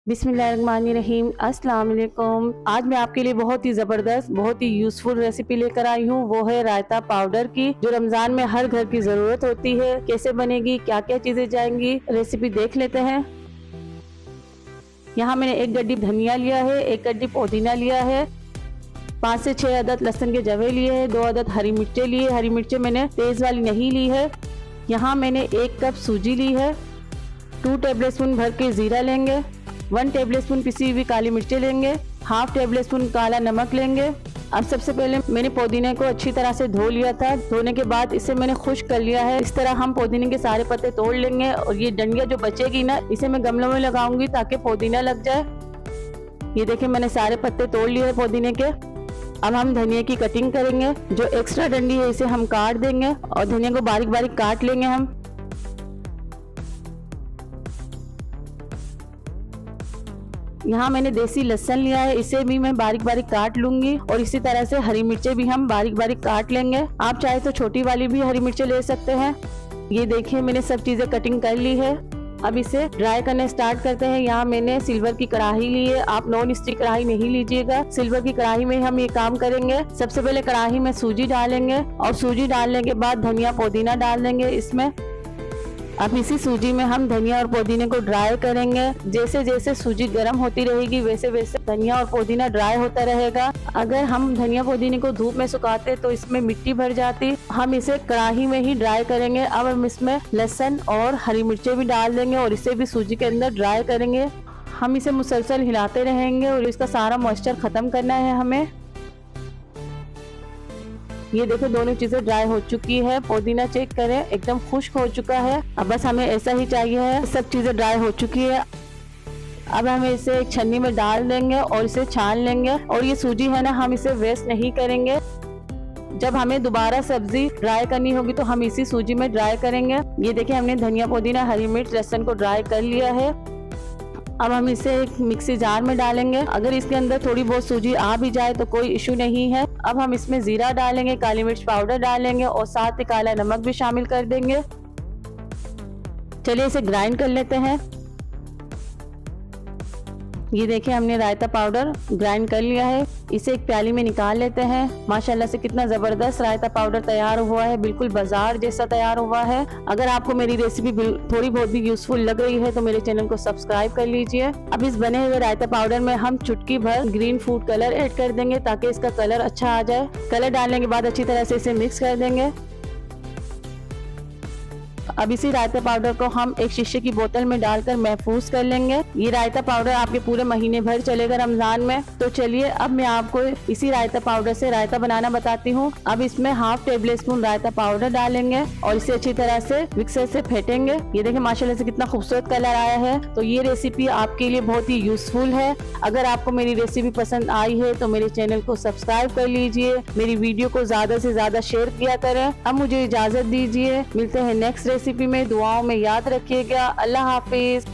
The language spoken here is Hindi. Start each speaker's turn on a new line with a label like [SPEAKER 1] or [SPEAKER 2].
[SPEAKER 1] बिस्मिल्लाहिर्रहमानिर्रहीम। अस्सलाम वालेकुम। आज मैं आपके लिए बहुत ही ज़बरदस्त, बहुत ही यूज़फुल रेसिपी लेकर आई हूँ। वो है रायता पाउडर की, जो रमज़ान में हर घर की ज़रूरत होती है। कैसे बनेगी, क्या क्या चीज़ें जाएंगी, रेसिपी देख लेते हैं। यहाँ मैंने एक गड्डी धनिया लिया है, एक गड्डी पुदीना लिया है, 5 से 6 अदद लहसुन के जवे लिए हैं, 2 अदद हरी मिर्चें लिए। हरी मिर्चें मैंने तेज़ वाली नहीं ली है। यहाँ मैंने 1 कप सूजी ली है, 2 टेबलस्पून भर के ज़ीरा लेंगे, 1 टेबलस्पून पिसी हुई काली मिर्चें लेंगे, हाफ टेबलस्पून काला नमक लेंगे। अब सबसे पहले मैंने पुदीने को अच्छी तरह से धो लिया था। धोने के बाद इसे मैंने खुश्क कर लिया है। इस तरह हम पुदीने के सारे पत्ते तोड़ लेंगे और ये डंडिया जो बचेगी ना, इसे मैं गमलों में लगाऊंगी ताकि पुदीना लग जाए। ये देखिए मैंने सारे पत्ते तोड़ लिए हैं पुदीने के। अब हम धनिया की कटिंग करेंगे। जो एक्स्ट्रा डंडी है इसे हम काट देंगे और धनिया को बारीक बारीक काट लेंगे हम। यहाँ मैंने देसी लहसुन लिया है, इसे भी मैं बारीक बारीक काट लूंगी और इसी तरह से हरी मिर्चें भी हम बारीक बारीक काट लेंगे। आप चाहे तो छोटी वाली भी हरी मिर्चें ले सकते हैं। ये देखिए मैंने सब चीजें कटिंग कर ली है। अब इसे ड्राई करने स्टार्ट करते हैं। यहाँ मैंने सिल्वर की कढ़ाई ली है, आप नॉन स्टिक कढ़ाई नहीं लीजिएगा। सिल्वर की कढ़ाई में हम ये काम करेंगे। सबसे पहले कढ़ाई में सूजी डालेंगे और सूजी डालने के बाद धनिया पुदीना डाल देंगे इसमें। अब इसी सूजी में हम धनिया और पुदीने को ड्राई करेंगे। जैसे जैसे सूजी गर्म होती रहेगी वैसे वैसे धनिया और पुदीना ड्राई होता रहेगा। अगर हम धनिया पुदीने को धूप में सुखाते तो इसमें मिट्टी भर जाती। हम इसे कढ़ाई में ही ड्राई करेंगे। अब हम इसमें लहसुन और हरी मिर्चें भी डाल देंगे और इसे भी सूजी के अंदर ड्राई करेंगे। हम इसे मुसलसल हिलाते रहेंगे और इसका सारा मॉइस्चर खत्म करना है हमें। ये देखो दोनों चीजें ड्राई हो चुकी है। पुदीना चेक करें, एकदम खुश्क हो चुका है। अब बस हमें ऐसा ही चाहिए है। सब चीजें ड्राई हो चुकी है। अब हम इसे एक छन्नी में डाल देंगे और इसे छान लेंगे। और ये सूजी है ना, हम इसे वेस्ट नहीं करेंगे। जब हमें दोबारा सब्जी ड्राई करनी होगी तो हम इसी सूजी में ड्राई करेंगे। ये देखिए हमने धनिया पुदीना हरी मिर्च लहसुन को ड्राई कर लिया है। अब हम इसे एक मिक्सी जार में डालेंगे। अगर इसके अंदर थोड़ी बहुत सूजी आ भी जाए तो कोई इशू नहीं है। अब हम इसमें जीरा डालेंगे, काली मिर्च पाउडर डालेंगे और साथ ही काला नमक भी शामिल कर देंगे। चलिए इसे ग्राइंड कर लेते हैं। ये देखिए हमने रायता पाउडर ग्राइंड कर लिया है। इसे एक प्याली में निकाल लेते हैं। माशाल्लाह से कितना जबरदस्त रायता पाउडर तैयार हुआ है, बिल्कुल बाजार जैसा तैयार हुआ है। अगर आपको मेरी रेसिपी थोड़ी बहुत भी यूजफुल लग रही है तो मेरे चैनल को सब्सक्राइब कर लीजिए। अब इस बने हुए रायता पाउडर में हम चुटकी भर ग्रीन फूड कलर ऐड कर देंगे ताकि इसका कलर अच्छा आ जाए। कलर डालने के बाद अच्छी तरह से इसे मिक्स कर देंगे। अब इसी रायता पाउडर को हम एक शीशे की बोतल में डालकर महफूज कर लेंगे। ये रायता पाउडर आपके पूरे महीने भर चलेगा रमजान में। तो चलिए अब मैं आपको इसी रायता पाउडर से रायता बनाना बताती हूँ। अब इसमें हाफ टेबल स्पून रायता पाउडर डालेंगे और इसे अच्छी तरह से मिक्सर से फेंटेंगे। ये देखिए माशाल्लाह से कितना खूबसूरत कलर आया है। तो ये रेसिपी आपके लिए बहुत ही यूजफुल है। अगर आपको मेरी रेसिपी पसंद आई है तो मेरे चैनल को सब्सक्राइब कर लीजिए। मेरी वीडियो को ज्यादा से ज्यादा शेयर किया करें। अब मुझे इजाजत दीजिए, मिलते हैं नेक्स्ट रेसिपी में। दुआओं में याद रखिएगा। अल्लाह हाफिज।